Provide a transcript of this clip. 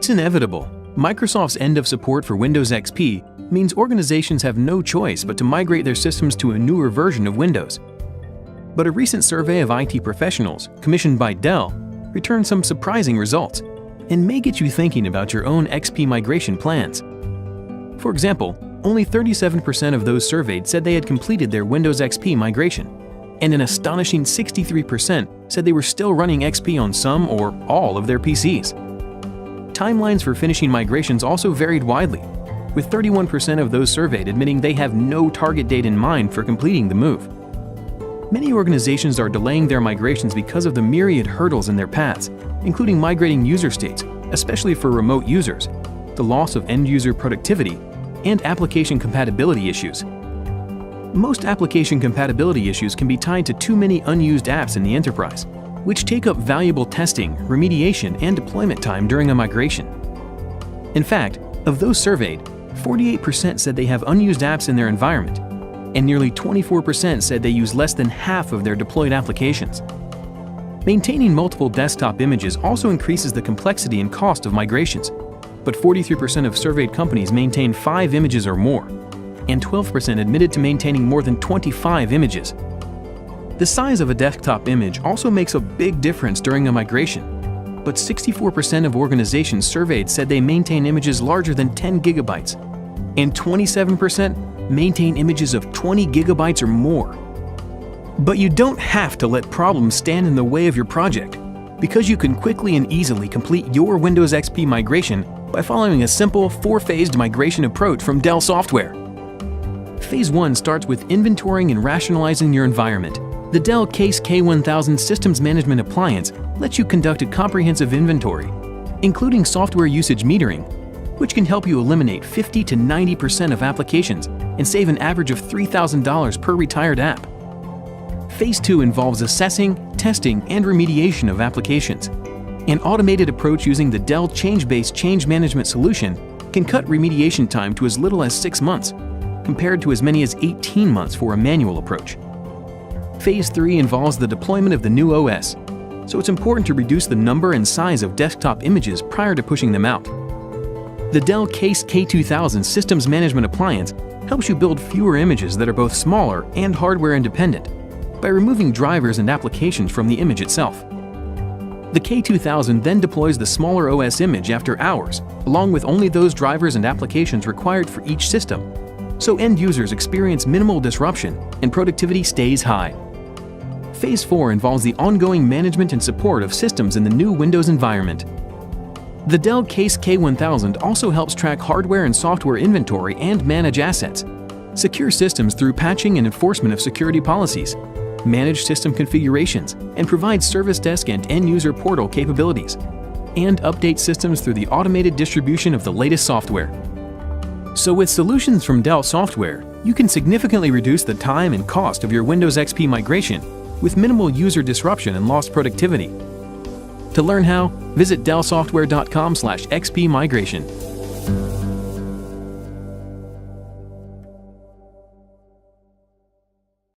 It's inevitable. Microsoft's end of support for Windows XP means organizations have no choice but to migrate their systems to a newer version of Windows. But a recent survey of IT professionals, commissioned by Dell, returned some surprising results and may get you thinking about your own XP migration plans. For example, only 37% of those surveyed said they had completed their Windows XP migration, and an astonishing 63% said they were still running XP on some or all of their PCs. Timelines for finishing migrations also varied widely, with 31% of those surveyed admitting they have no target date in mind for completing the move. Many organizations are delaying their migrations because of the myriad hurdles in their paths, including migrating user states, especially for remote users, the loss of end-user productivity, and application compatibility issues. Most application compatibility issues can be tied to too many unused apps in the enterprise, which take up valuable testing, remediation, and deployment time during a migration. In fact, of those surveyed, 48% said they have unused apps in their environment, and nearly 24% said they use less than half of their deployed applications. Maintaining multiple desktop images also increases the complexity and cost of migrations, but 43% of surveyed companies maintain 5 images or more, and 12% admitted to maintaining more than 25 images. The size of a desktop image also makes a big difference during a migration, but 64% of organizations surveyed said they maintain images larger than 10 gigabytes, and 27% maintain images of 20 gigabytes or more. But you don't have to let problems stand in the way of your project, because you can quickly and easily complete your Windows XP migration by following a simple 4-phased migration approach from Dell Software. Phase 1 starts with inventorying and rationalizing your environment. The Dell Case K1000 Systems Management Appliance lets you conduct a comprehensive inventory, including software usage metering, which can help you eliminate 50 to 90% of applications and save an average of $3,000 per retired app. Phase 2 involves assessing, testing, and remediation of applications. An automated approach using the Dell Change-based change management solution can cut remediation time to as little as 6 months, compared to as many as 18 months for a manual approach. Phase 3 involves the deployment of the new OS, so it's important to reduce the number and size of desktop images prior to pushing them out. The Dell Case K2000 Systems Management Appliance helps you build fewer images that are both smaller and hardware independent by removing drivers and applications from the image itself. The K2000 then deploys the smaller OS image after hours, along with only those drivers and applications required for each system, so end users experience minimal disruption and productivity stays high. Phase 4 involves the ongoing management and support of systems in the new Windows environment. The Dell Case K1000 also helps track hardware and software inventory and manage assets, secure systems through patching and enforcement of security policies, manage system configurations, and provide service desk and end-user portal capabilities, and update systems through the automated distribution of the latest software. So with solutions from Dell Software, you can significantly reduce the time and cost of your Windows XP migration with minimal user disruption and lost productivity. To learn how, visit dellsoftware.com/xpmigration.